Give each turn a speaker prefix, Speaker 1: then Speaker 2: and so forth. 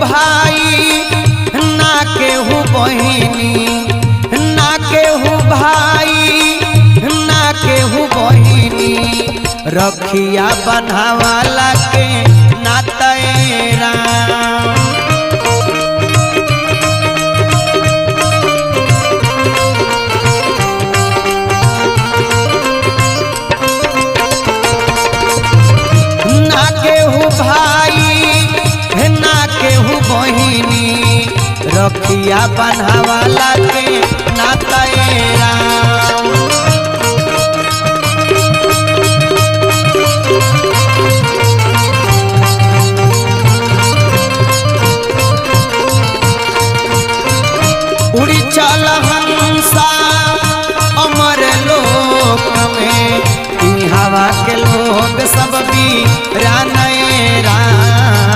Speaker 1: भाई ना केहू बहिनी, ना केहू भाई ना केहू बहिनी, रखिया बनावाला के नातेरा। ना केहू भाई ना केहू बहिनी, रखिया बनावाला के नाते